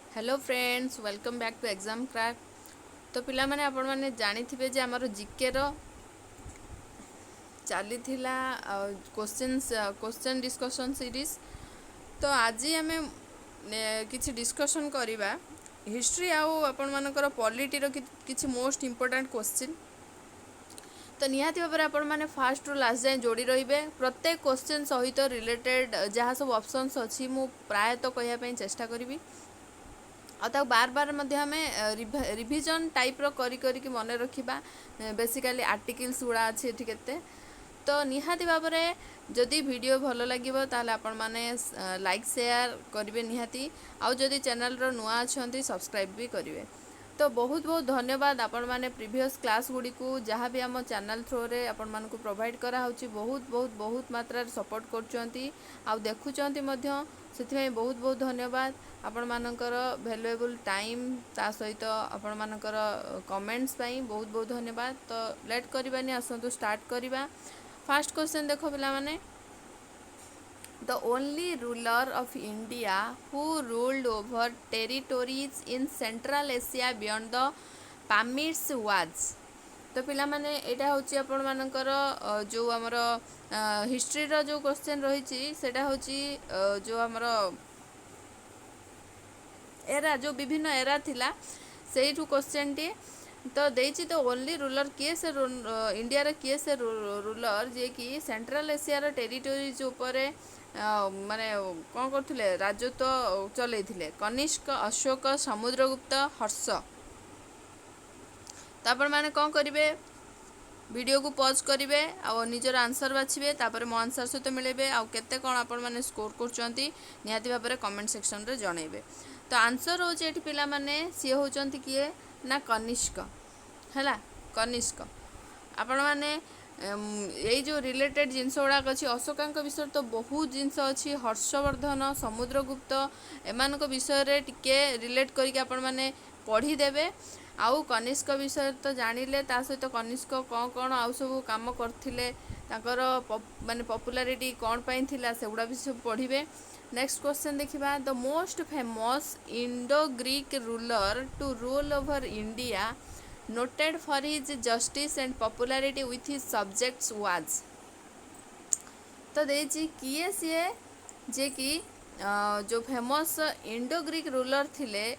Hello friends, welcome back to exam crack. तो पिला माने आपण माने जानी थिबे जे हमर जीके रो चली थिला क्वेश्चन डिस्कशन सीरीज। तो आज हमें किछि डिस्कशन करिबा हिस्ट्री आउ आपण मानकर पॉलिटी रो किछि मोस्ट इंपोर्टेंट क्वेश्चन। तो निहाती भाव आपण माने फास्ट रु लास्ट जाए जोड़ी रहिबे। प्रत्येक क्वेश्चन सहित रिलेटेड जहाँ सब ऑप्शंस अछि मु प्रायतः कहया पई चेष्टा करिबी। आ बार बार मध्य आम रिविजन टाइप रो करी करी कि मन रखा। बेसिकली आर्टिकल्स गुड़ा अच्छी ये केते। तो निहाती भाव में जदि वीडियो भल लगे ताल आपण मैंने लाइक शेयर करेंगे निहाती। आउ जदि चैनल रो नुआ अच्छा सब्सक्राइब भी करेंगे। तो बहुत बहुत धन्यवाद आपण मैंने प्रीवियस क्लास गुड़ी को जहाँ भी आम चैनल थ्रो रे आपण मानकु प्रोवाइड करा होची बहुत बहुत बहुत मात्रा सपोर्ट करचंती आ देखुचंती मध्य। ସେଥିପାଇଁ ବହୁତ ବହୁତ ଧନ୍ୟବାଦ ଆପଣମାନଙ୍କର ଭ୍ୟାଲୁଏବୁଲ୍ ଟାଇମ୍ ତା ସହିତ ଆପଣମାନଙ୍କର କମେଣ୍ଟସ୍ ପାଇଁ ବହୁତ ବହୁତ ଧନ୍ୟବାଦ। ତ ଲେଟ୍ କରିବାନି, ଆସନ୍ତୁ ଷ୍ଟାର୍ଟ କରିବା। ଫାର୍ଷ୍ଟ କ୍ୱେଶ୍ଚନ୍ ଦେଖ ପିଲାମାନେ, the only ruler of India who ruled over territories in central Asia beyond the Pamirs was. ତ ପିଲାମାନେ ଏଇଟା ହେଉଛି ଆପଣମାନଙ୍କର ଯେଉଁ ଆମର ହିଷ୍ଟ୍ରିର ଯେଉଁ କ୍ୱେଶ୍ଚନ୍ ରହିଛି ସେଇଟା ହେଉଛି ଯେଉଁ ଆମର एरा जो विभिन्न एरा थिला सेठू क्वेश्चन टी। तो देछि तो ओनली रूलर किए से इंडिया रे किए से रूलर जे कि सेंट्रल एशिया रो टेरिटोरी जो ऊपर माने कौन करथिले राजत्व चलैथिले कनिष्क, अशोक, समुद्रगुप्त, हर्ष। तो आपण माने कौन करिवे, वीडियो को पॉज करेंगे आ निजर आंसर बाछिबे तापर मो आंसर सहित मिलेबे आ केते कोन आपण माने स्कोर करचंती निहाती भाबरे कमेंट सेक्शन रे जणैबे। तो आंसर होचे एठी पिला माने सी होचंती किए ना कनिष्क हैला। कनिष्क आपण माने यही जो रिलेटेड जिनस गुड़ाक अच्छी अशोकांक विषय तो बहुत जिनस अच्छी हर्षवर्धन, समुद्रगुप्त एमानक विषय रे टिके रिलेट करके आपण माने पढ़ीदेवे। आउ कनिष्क विषय तो जानिले ता सहित कनिष्क कौन कौन आउ सब काम करथिले ताकर माने पॉपुलैरिटी कौन पाई थिला सेगुड़ा भी सब पढ़िबे। नेक्स्ट क्वेश्चन देखिबा, the most famous Indo Greek ruler to rule over India noted for his justice and popularity with his subjects was। तो देछि किए सीए जे कि जो फेमस इंडो ग्रीक रूलर थिले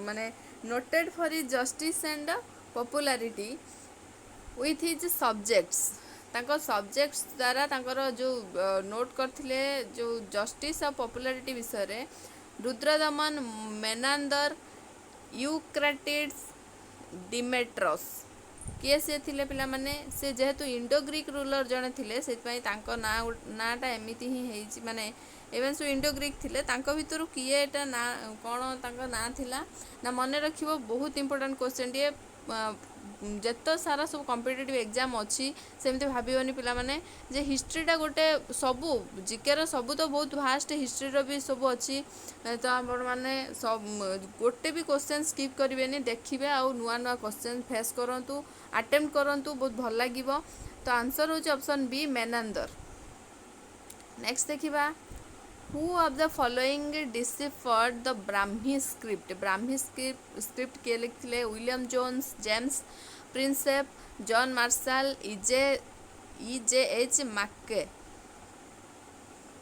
माने noted for his justice and popularity with his subjects. तांको subjects द्वारा तांकर जो नोट करथिले जो जस्टिस और पॉपुलैरिटी विषय रे रुद्रदमन, मेनांदर, यूक्रेटिड्स, डिमेट्रस। किए से थिले पिला माने से जेहेतु इंडो ग्रीक रूलर जने थिले सेतपई तांको नाटा एमिति ही हेछि माने एवं सो इंडो ग्रीक थिले तांको भितरु किए एटा ना कोन तांको ना थिला ना मने रखिबो। बहुत इंपोर्टेंट क्वेश्चन डी जेत सारा सब कॉम्पिटिटिव एग्जाम अच्छी सेमती भाबियोनी पिला माने जे हिस्ट्रीटा गोटे सबू जीके सबू तो बहुत भास्ट हिस्ट्री भी सब अच्छी। तो आपण मैंने सब गोटे भी क्वेश्चन स्किप करेंगे, देखिए आउ नुआ नुआ क्वेश्चन फेस करूँ, अटेम्प्ट करूँ, बहुत भल लगे। तो आंसर हूँ ऑप्शन बी मेनांदर। नेक्स्ट देखिबा, who of the following deciphered the Brahmi script. Brahmi script किए लिखिले, William Jones, James Prinsep, John Marshall, E J Mackay.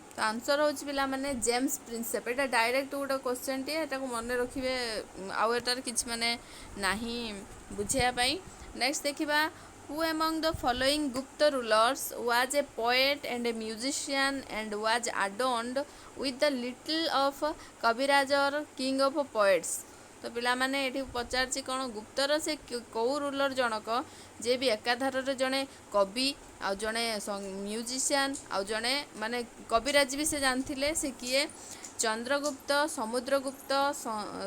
तो आंसर हूँ पिला माने जेम्स प्रिंसेप। एटा डायरेक्ट गोटे क्वेश्चन टी एटा को मन रखिए आउ एटार किछि माने नाही बुझिया पई। नेक्स्ट देखिबा, who among the following Gupta rulers was a poet and a musician and was adorned with the title of कविराजर किंग ऑफ पोएट्स। तो पिला माने एठी पचारछि कोन गुप्तर से कौ रूलर जनक जे भी एकाधार जड़े कवि आ जड़े म्यूजिशियन आ जड़े माने कविराज भी से जानथिले से किए Chandragupta, Samudragupta,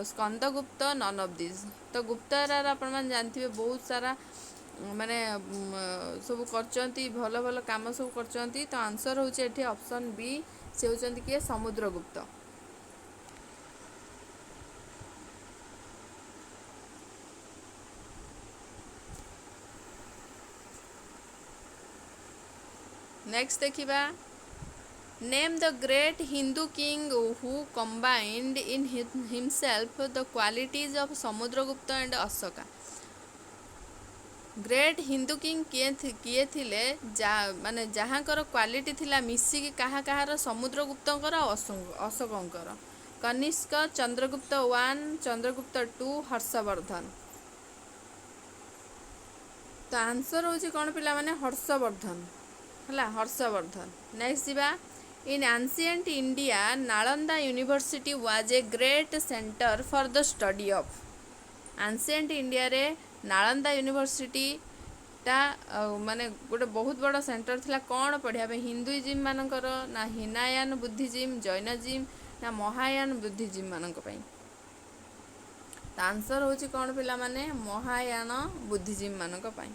Skandagupta, none of this. तो गुप्त एरार आपण माने जानथिबे बहुत सारा माने सब करचंती भल भल काम सब करचंती। तो आंसर होचे एठी ऑप्शन बी से होचंती किए समुद्रगुप्त। नेक्स्ट देखिबा, name the great Hindu king who combined in himself the qualities of Samudragupta and Ashoka. Great Hindu king किए थिले माने जहाँकर क्वालिटी थिला मिसिकी कहा कहार समुद्रगुप्तंकर अशोकंकर। कनिष्क, चंद्रगुप्त 1, चंद्रगुप्त 2, हर्षवर्धन। तो आंसर होची कौन पिला माने हर्षवर्धन हला हर्षवर्धन। नेक्स्ट जीवा इन ancient India Nalanda university was a great centre for the study of. Ancient India रे नालंदा यूनिवर्सिटी टा माने गोटे बहुत बड़ा सेंटर थिला कौन पढ़िया पे हिंदुइज्म मानकर ना हिनायान बुद्धिज्म जैनजिम ना महायान बुद्धिज्म मानक पई। तो आंसर होची कौन पिला माने महायान बुद्धिज्म मानक पई।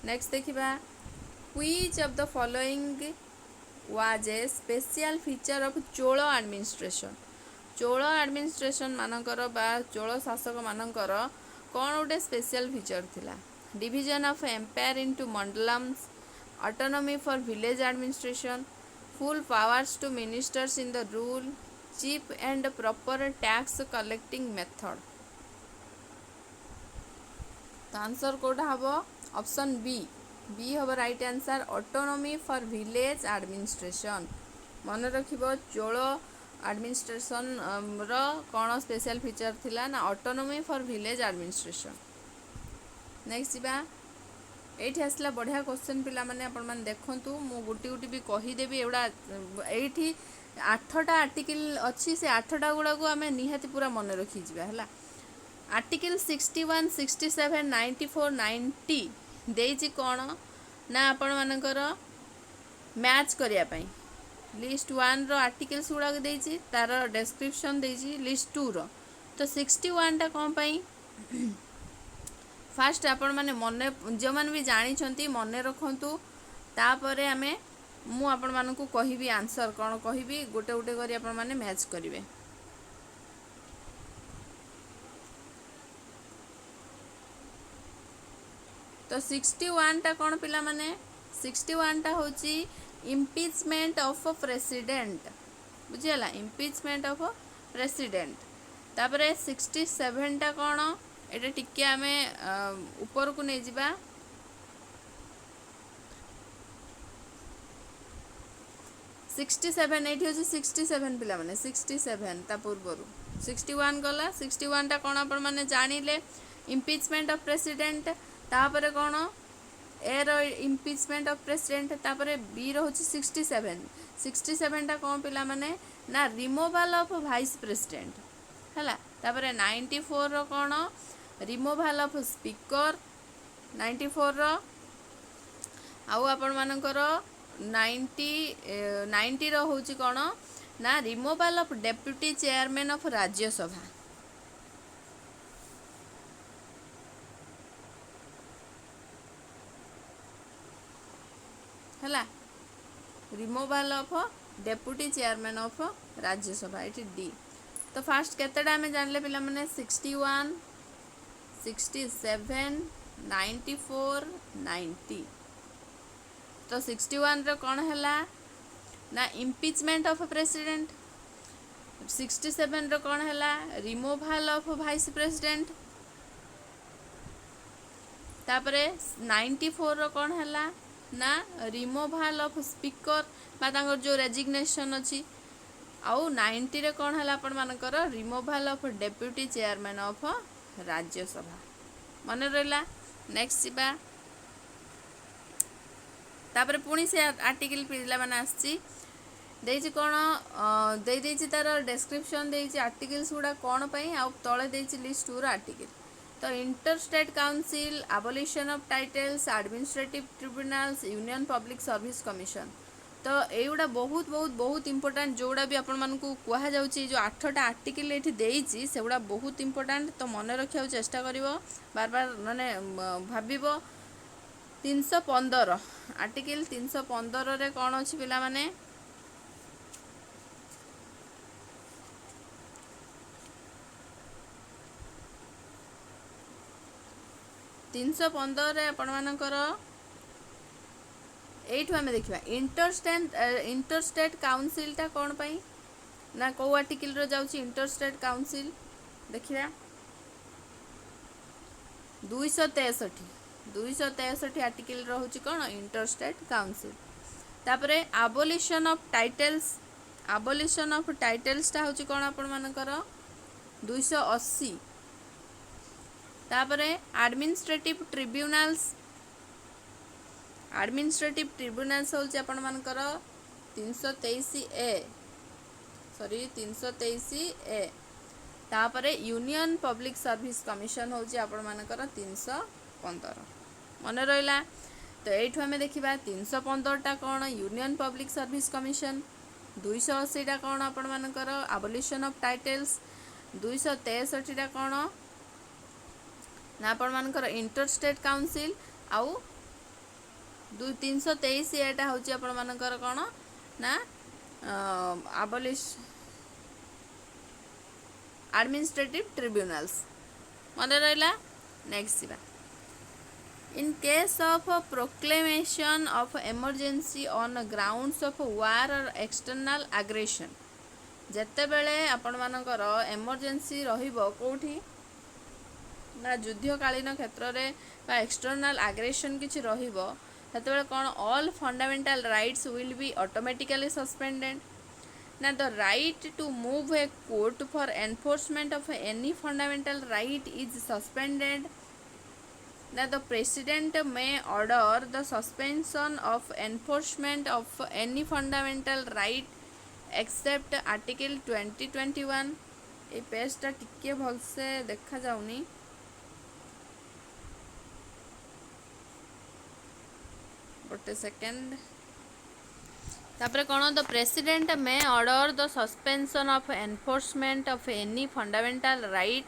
नेक्स्ट देखिबा which of the following was a special feature of Chola administration. Chola administration मानकर बा चोल शासक मानकर कौन गोटे स्पेशल फीचर थिला। Division of empire into mandalams, autonomy for village administration, full powers to ministers in the rule, cheap and proper tax collecting method. तो answer कोटा हबो ऑप्शन बी बी हबो right answer autonomy for village administration. मन रखिबो Chola administration रो कौन special feature थिला ना autonomy for village administration. Next जीवा एठी आसला बढ़िया क्वेश्चन पिला माने आपण माने देखंतु मु गुटी गुटी भी कहि देबी एवडा एठी 8टा आर्टिकल अछि से 8टा गुडा को हमें निहाती पूरा मन रखि जिबा हला। आर्टिकल 61, 67, 94, 90 देइछि कौन ना आपण मानकर मैच करिया पई। लिस्ट 1 रो आर्टिकल्स गुडा देइछि तार डिस्क्रिप्शन देइछि लिस्ट 2 रो। तो 61 टा कोन पई फास्ट आपण माने मने जो मान भी जानी छंती मने रखंतु तापरे हमें मु आपण मानकु कहिबी आंसर कौन कहिबी गोटे गोटे करी आपण माने मैच करिवे। तो 61 टा कौन पिला माने 61 टा होची इम्पीचमेंट ऑफ प्रेसिडेंट बुझियला इम्पीचमेंट ऑफ प्रेसिडेंट। तापरे 67 टा कौन एटा टिके हमें ऊपर को नहीं जिबा 67 एठी होची 67 पिला माने 67 ता पूर्वरु 61 गला 61 टा कौन आपण माने जानिले इम्पीचमेंट ऑफ प्रेसिडेंट। तापरे कौन ए रो इम्पीचमेंट ऑफ प्रेसिडेंट तापरे बी रो होची 67 टा कौन पिला माने ना रिमूवल ऑफ वाइस प्रेसिडेंट हला। तापरे 94 रो कौन रिमूवल ऑफ स्पीकर 94 रो आउ आपण मानकर 90 रो होची कौन ना removal of deputy chairman of Rajya Sabha हला removal of deputy chairman of Rajya Sabha एटी डी। तो फास्ट केतेटा हमें जानले पिला माने 61, 67, 94, 90। तो 61 रो कौन हैला ना इम्पीचमेंट ऑफ प्रेसिडेंट। 67 रो कौन हैला रिमूवल ऑफ वाइस प्रेसिडेंट। तापरे 94 रो कौन हैला ना रिमूवल ऑफ स्पीकर बा तांगर जो रेजिग्नेशन अछि। आउ 90 रे कौन हैला आपण मानकर removal of deputy chairman of Rajya Sabha मन रहला। नेक्स्ट जीवा तापर पुणी से आर्टिकल पिला माने आछि देइछि कोन देइ देइछि तार डिस्क्रिप्शन देइछि आर्टिकल्स गुडा कोन पई आ तळे देइछि लिस्ट 2 रो आर्टिकल। तो inter state council abolition of titles administrative tribunals union public service commission. तो एगुड़ा बहुत बहुत बहुत इंपोर्टेंट जोड़ा भी आपण मानकु कुहा जाउछि जो 8टा आर्टिकल एठी देइछि सेगुड़ा बहुत इंपोर्टेंट। तो मन रखिया चेष्टा करिवो बार बार माने भाबिबो 315 आर्टिकल 315 रे कोन अछि पिला माने 315 रे आपण मानकर एठू आम देखा इंटरस्टेट काउंसिलटा कौन पाई ना कौ आर्टिकल रो जाउची इंटरस्टेट काउंसिल देखिया 263 आर्टिकल रोचे कौन इंटरस्टेट काउंसिल। तापरे आबोलिशन ऑफ टाइटल्सटा हूँ कौन आपण मानकर 280। तापरे एडमिनिस्ट्रेटिव ट्रिब्यूनाल्स हूँ आपण मानकर 323 ए। तापरे यूनियन पब्लिक सर्विस कमिशन हूँ आपण मानकर 315 मन रहा। तो यू आम देखा 315टा कौन यूनियन पब्लिक सर्विस कमिशन, 280टा कौन आपण मानकर आबोलिशन ऑफ टाइटल्स, 263टा कौन ना आपण मानकर इंटरस्टेट काउंसिल आउ 323 एटा हूँ आपण मानकर कौन ना एडमिनिस्ट्रेटिव ट्रिब्यूनल्स मन रहा। नेक्स्ट जीवा in case of proclamation of emergency on grounds of war और एक्सटर्नल एग्रेशन जेतेबेले आपण मानकर इमरजेंसी रहिबो कोठी ना युद्धकालीन क्षेत्र में बा एक्सटर्नल एग्रेशन किछि रहिबो सेतेबेले कौन all fundamental rights will be automatically suspended ना the right to move a court for enforcement of any fundamental right is suspended ना the president may order the suspension of enforcement of any fundamental right except article 2021। ये पेजटा टिके भलसे देखा जाउनी गोटे second. तापर कौन the president may order the suspension of enforcement of any fundamental right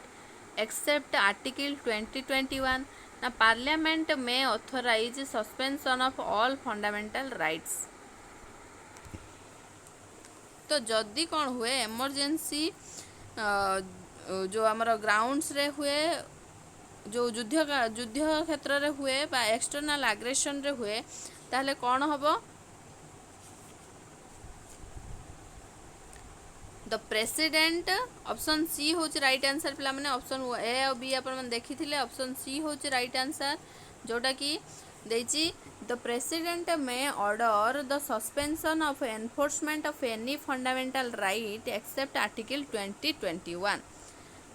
except article 2021 ना parliament may authorise suspension of all fundamental rights. तो जदि कौन हुए इमरजेंसी जो आमर ग्राउंड्स रे हुए जो युद्ध क्षेत्र रे हुए बा एक्सटर्नल एग्रेशन रे हुए ताहले कौन हम द प्रेसिडेंट ऑप्शन सी हूँ राइट आंसर पिला माने ऑप्शन ए और बी अपन देखी ऑप्शन सी हूँ राइट आंसर जोटा कि देची the president may order the suspension of enforcement of any fundamental right except article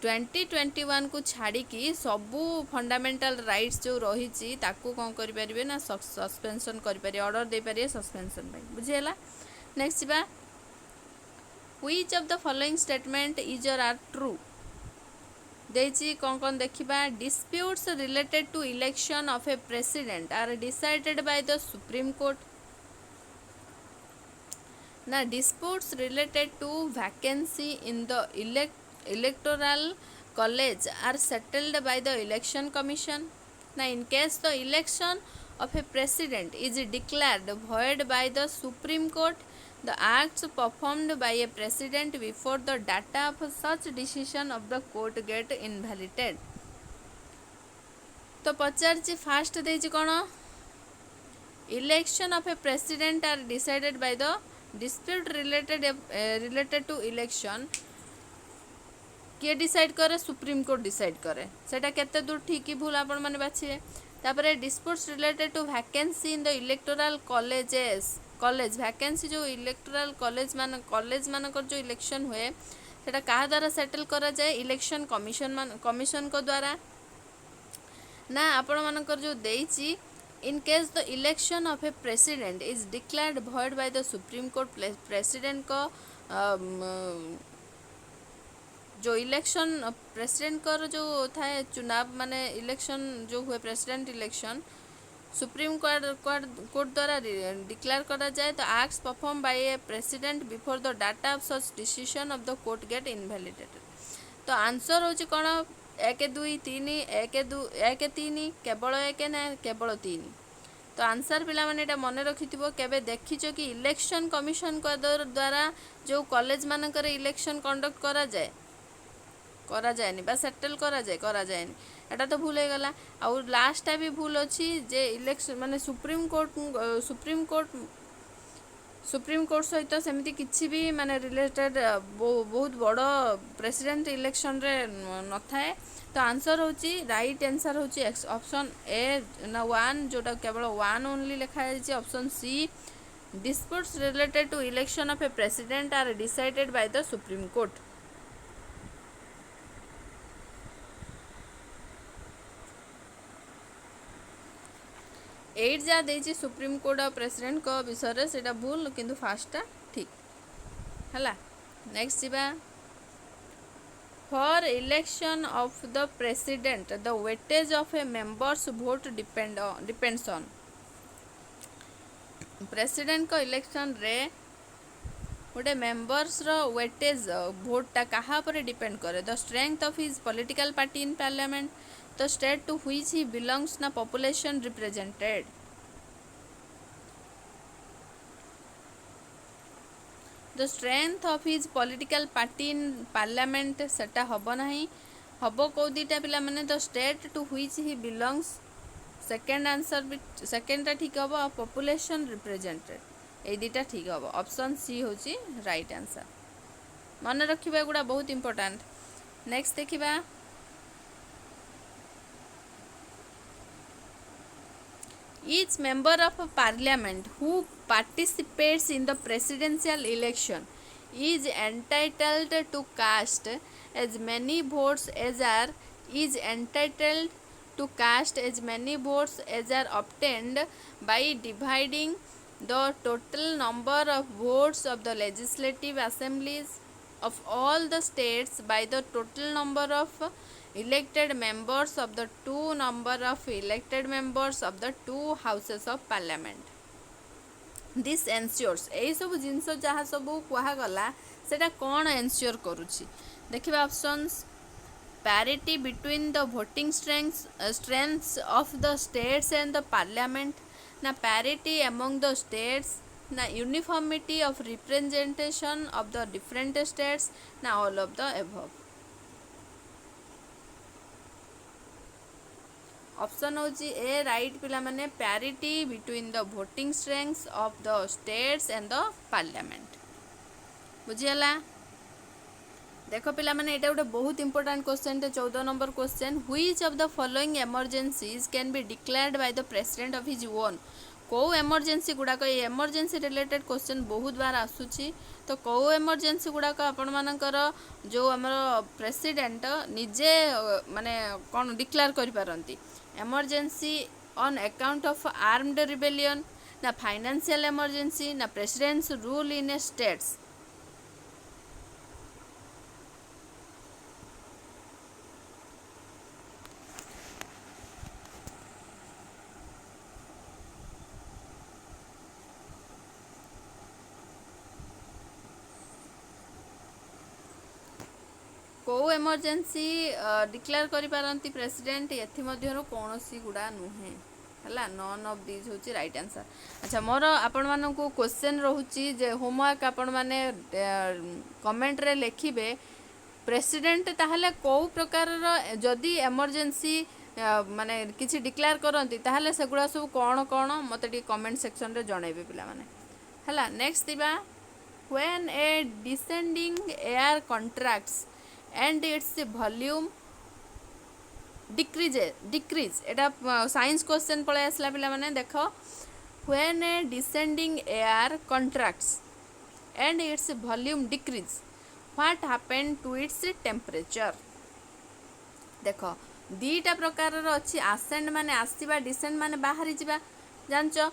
2021 को छाड़ी सबू फंडामेंटल राइट्स जो रही कौन करें ना सस्पेंशन करें ऑर्डर दे पारे सस्पेंशन बुझीगला। नेक्स्ट जीवा Which of the following statement is or are true देची कौन देखा disputes related to election of a president are decided by the Supreme Court ना disputes related to vacancy in the electoral college are settled by the election commission ना in case the election of a president is declared void by the Supreme Court the acts performed by a president before the data of such decision of the court get invalidated। तो पचार first देजी कौन election of a president are decided by the dispute related to election किए decide करे Supreme Court decide करे सेटा केते दूर ठीक की भूल आपण माने बाछिए। तापरे disputes related to vacancy in the electoral college vacancy जो इलेक्टोरल कॉलेज मानकर जो इलेक्शन हुए सेटा कहा द्वारा सेटल करा जाए इलेक्शन कमिशन को द्वारा ना आपण मानकर जो देइची in case the election of a president is declared void by the supreme court president को जो इलेक्शन प्रेसिडेंट का जो थाए चुनाव माने इलेक्शन जो हुए प्रेसिडेंट इलेक्शन सुप्रीम कोर्ट द्वारा डिक्लेयर करा जाए तो acts perform by a president before the data of such decision of the court get invalidated. तो आंसर होची कौन 1 2 3 1 3 केवल 1 ना केवल 3। तो आंसर पिला माने एटा मन रखिथिबो केबे देखिचो कि इलेक्शन कमिशन द्वारा जो कॉलेज मानकर इलेक्शन कंडक्ट करा जाए करा जाएनी बा सेटल करा जाएनी एटा तो भूल गला। आउ लास्टटा भी भूल अच्छी जे इलेक्शन माने सुप्रीम कोर्ट सहित सेमती किसी भी माने रिलेटेड बहुत बड़ प्रेसिडेंट इलेक्शन रे न थाए। तो आंसर होची राइट आंसर होची ऑप्शन ए ना 1 जोटा केवल 1 ओनली लिखा है। Option C disputes related to election of a president are decided by the Supreme Court। एट जहाँ देती सुप्रीम कोर्ट और प्रेसिडेंट को विषय से भूल किंतु फास्टा ठीक है। नेक्स्ट जीवा for election of the president the weightage of A members vote depends on. President को इलेक्शन रे गोटे मेंबर्स रो वेटेज भोटा कहा पर डिपेंड करे the strength of his political party in parliament the state to which he belongs na population represented। the strength of his political party in parliament सेटा हबो नहीं हबो को दीटा पिला माने the state to which he belongs second answer भी second टा ठीक हबो population represented ए दीटा ठीक हबो। ऑप्शन सी होची राइट आंसर मन रखिबा गुडा बहुत इंपोर्टेंट। नेक्स्ट देखिबा each member of a parliament who participates in the presidential election is entitled to cast as many votes as are obtained by dividing the total number of votes of the legislative assemblies of all the states by the total number of elected members of the two number of elected members of the two houses of parliament। this ensures एई सब जिनस जहाँ सब कहा गला सेटा कौन ensure करुछि देखिबा options parity between the voting strengths of the states and the parliament na parity among the states na uniformity of representation of the different states na all of the above। Option होची A right पिला माने parity between the voting strengths of the states and the parliament बुझीगला। देख पिला माने एटा गोटे बहुत important question 14 number question which of the following emergencies can be declared by the president of his own. कौ एमरजेंसी गुड़ाक एमरजेंसी रिलेटेड क्वेश्चन बहुत बार आसूची तो कौ एमरजेंसी गुड़ाक आपण मानकर जो आमर प्रेसिडेंट निजे माने कौन डिक्लेयर करि पारंती emergency on account of armed rebellion ना फाइनेंशियल एमरजेंसी ना president's rule in a states. कौ एमरजेंसी डिक्लेयर करि पारंती प्रेसिडेंट एथि मध्यरो कोनोसी गुडा नुहे हला नन ऑफ दिस होची राइट आंसर। अच्छा मोर आपण मानन को क्वेश्चन रहूची जे होमवर्क आपण माने कमेंट रे लिखिबे प्रेसिडेंट ताहले कौ प्रकार रो जदी एमरजेंसी माने किछि डिक्लेयर करंती ताहले सेगुडा सब कोन कोन मते टी कमेंट सेक्शन रे जणाइबे पिला माने हला। नेक्स्ट दिबा when A descending air contracts and its volume decrease Etah science question पळे आसला पिला माने देखो when a descending air contracts and its volume decrease what happened to its temperature। देखो दीटा प्रकार रो अछि ascend माने आसीबा descend माने बाहरी जिबा जानचो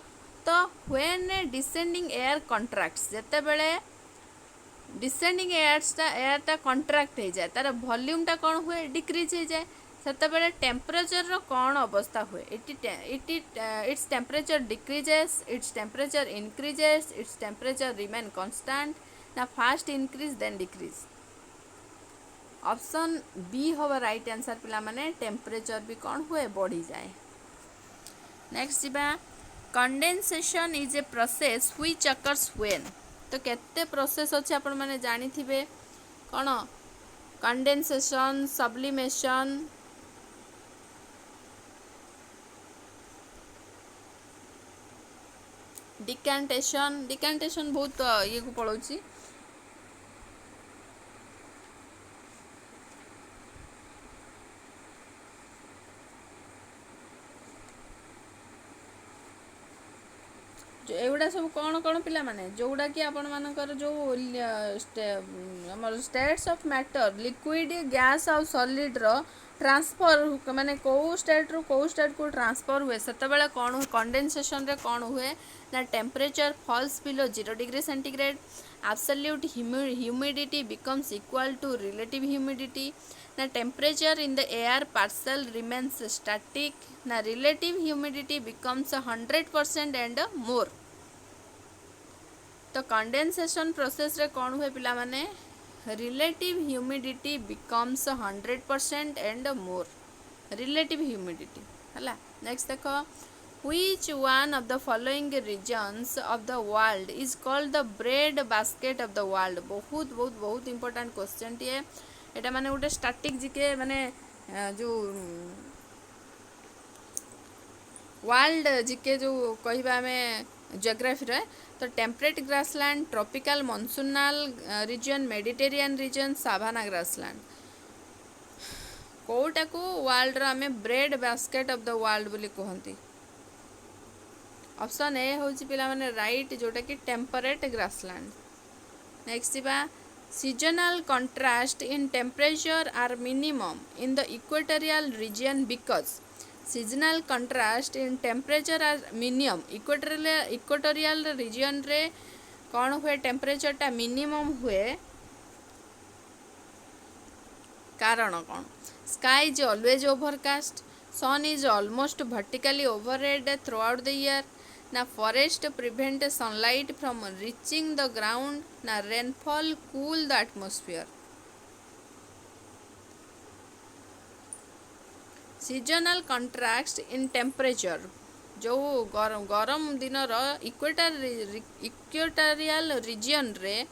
तो when a descending air contracts जते बेले डिसेंडिंग एयरटा कंट्राक्ट हो जाए तार वॉल्यूमटा कौन हुए डिक्रीज हो जाए सेते बेले टेम्परेचर रो कौन अवस्था हुए its temperature decreases its temperature increases its temperature remain constant ना first increase then decrease. Option B होगा राइट आंसर पिला माने टेम्परेचर भी कौन हुए बढ़ी जाए। नेक्स्ट जीवा condensation is a process which occurs when तो केते प्रोसेस अच्छे आपण माने जानी थिबे कौन कंडेंसेशन, सब्लिमेशन, डिकांटेशन। डिकांटेशन बहुत ये को पड़ोची। एगुड़ा सब कौन कौन पिला माने जोड़ा कि आपण मानकर जो हमर states of matter liquid gas और सॉलिड रो ट्रांसफर माने को स्टेट रो को स्टेट को ट्रांसफर हुए सेते बेले कौन हुए कंडेंसेशन रे कौन हुए ना temperature falls below 0 degree centigrade absolute humidity becomes equal to relative humidity ना temperature in the air parcel remains static ना relative humidity becomes 100% and more. तो कंडेंसेशन प्रोसेस रे कौन हुए पिला माने relative humidity becomes 100% and more relative humidity हला। Next देखो which one of the following regions of the world is called the bread basket of the world। बहुत बहुत बहुत इंपोर्टेंट क्वेश्चन टी है एटा माने गोटे स्टैटिक जीके माने जो वर्ल्ड जीके जो कहबा हमें जियोग्राफी रे तो temperate grassland, tropical monsoonal region, Mediterranean region, savanna grassland. कोटा को वर्ल्ड रा हमें bread basket of the world बोली कहंती। ऑप्शन ए होची पिला माने राइट जोटा कि टेम्परेट ग्रासलैंड। नेक्स्ट बा seasonal contrast in temperature are minimum in the equatorial region because seasonal contrast in temperature are minimum equatorial region रे कौन हुए टेम्परेचर टा मिनिमम हुए कारण कौन sky is always overcast, sun is almost vertically overhead throughout the year ना forest prevent sunlight from reaching the ground ना rainfall cool the atmosphere. Seasonal contrast in temperature जो गरम दिन इक्वेटोरियल रीजन रे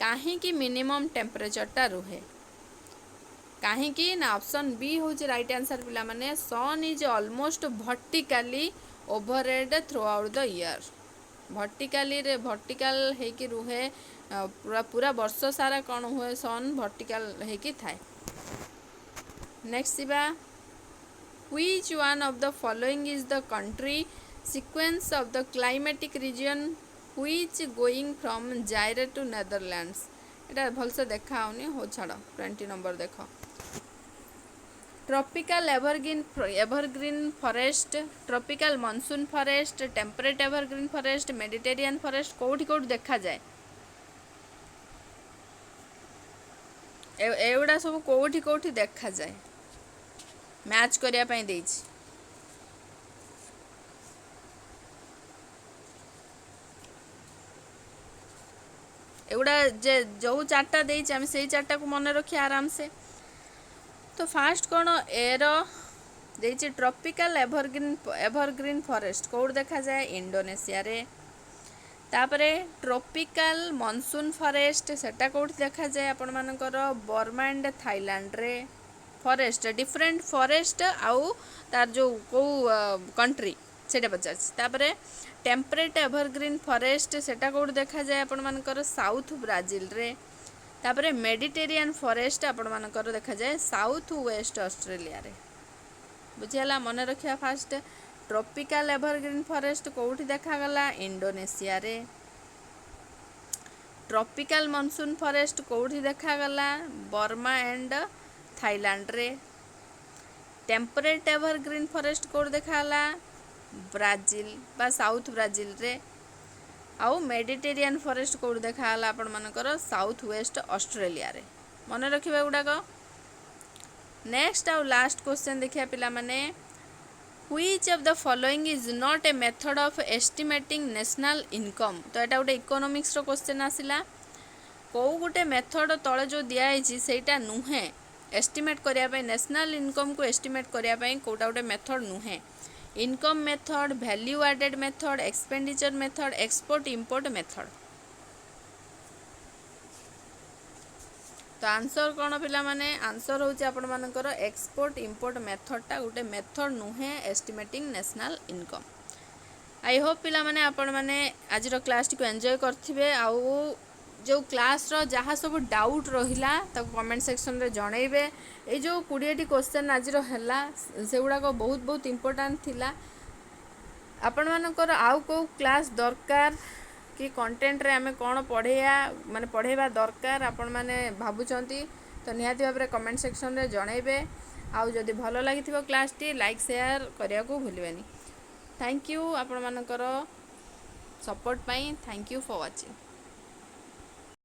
कहीं मिनिमम टेम्परेचर टा रुहे कहीं ना ऑप्शन बी हूँ राइट आंसर पिला माने sun is almost vertically overhead throughout the year. Vertical हेकी रुहे पूरा पूरा वर्ष सारा कौन हुए सन वर्टिकल हेकी थाए। नेक्स्ट बा which one of the following is the country sequence of the climatic region which going from Zaire to Netherlands. एटा भलसे देखा होनी हो छाड़ 20 नंबर देख tropical evergreen forest, tropical monsoon forest, temperate evergreen forest, Mediterranean forest कोठी कोठी देखा जाए एगुड़ा सब कोठी कोठी देखा जाए मैच करिया पई देछि। एगुड़ा जे जो चार्टा देछि हम सेही चार्टा को मन रखिया आराम से। तो फास्ट कौन एर देछि ट्रॉपिकल एवरग्रीन फॉरेस्ट कोड देखा जाए इंडोनेशिया रे। तापरे ट्रॉपिकल मॉनसून फॉरेस्ट सेटा कोड देखा जाए आपण मानकर बर्मा एंड थाईलैंड रे। फॉरेस्ट डिफरेंट फॉरेस्ट आउ तार जो को कंट्री सेटा पचार। तापरे टेम्परेट एवरग्रीन फॉरेस्ट सेटा कोड देखा जाए आपण मानकर साउथ ब्राजिल रे। तापरे मेडिटेरियन फॉरेस्ट आपण मानकर देखा जाए साउथ वेस्ट ऑस्ट्रेलिया रे। बुझिला मन रखिया फास्ट ट्रॉपिकल एवरग्रीन फॉरेस्ट कोठी देखा गला इंडोनेशिया रे। ट्रॉपिकल मॉनसून फॉरेस्ट कोठी देखा गला बर्मा एंड थाईलैंड रे। टेम्परेट एवरग्रीन फॉरेस्ट कोड देखा गला ब्राजिल बा साउथ ब्राजिल रे। आउ मेडिटेरियन फॉरेस्ट कोड देखा गला आपण मानकर साउथ वेस्ट ऑस्ट्रेलिया रे। मन रखिबा गुडाक। नेक्स्ट आउ लास्ट क्वेश्चन देखिया पिला माने which of the following is not a method of estimating national income. तो एटा गोटे इकोनॉमिक्स रो क्वेश्चन आसिला को गोटे मेथड तळे जो दिया है सेटा नुहे एस्टिमेट करिया पई नेशनल इनकम को एस्टिमेट करिया पई कोटा गोटे मेथड नुहे income method, value added method, expenditure method, export import method. तो आंसर कौन पिला माने आंसर होची आपण मानकर एक्सपोर्ट इंपोर्ट मेथडटा गोटे मेथड नुहे estimating national income. I hope पिला माने आपण माने आज क्लास टी को एंजॉय करथिबे आउ जो क्लास रो जहाँ सब डाउट रहिला तक कमेंट सेक्शन रे जणैबे। ए जो 20 टी क्वेश्चन आज रो हला सेगुडा को बहुत बहुत इंपोर्टेंट थिला। आपण मानकर आउ को क्लास दरकार कि कंटेंट रे आमे कोन पढ़ेया माने पढ़ेबा दरकार आपण माने भाबुचंती तो निहाती भाबरे कमेंट सेक्शन रे जणैबे। आउ जदि भलो लागिथिबो क्लास टी लाइक शेयर करिया को भूलिबेनी। थैंक यू आपण मानकर support pi. Thank you for watching.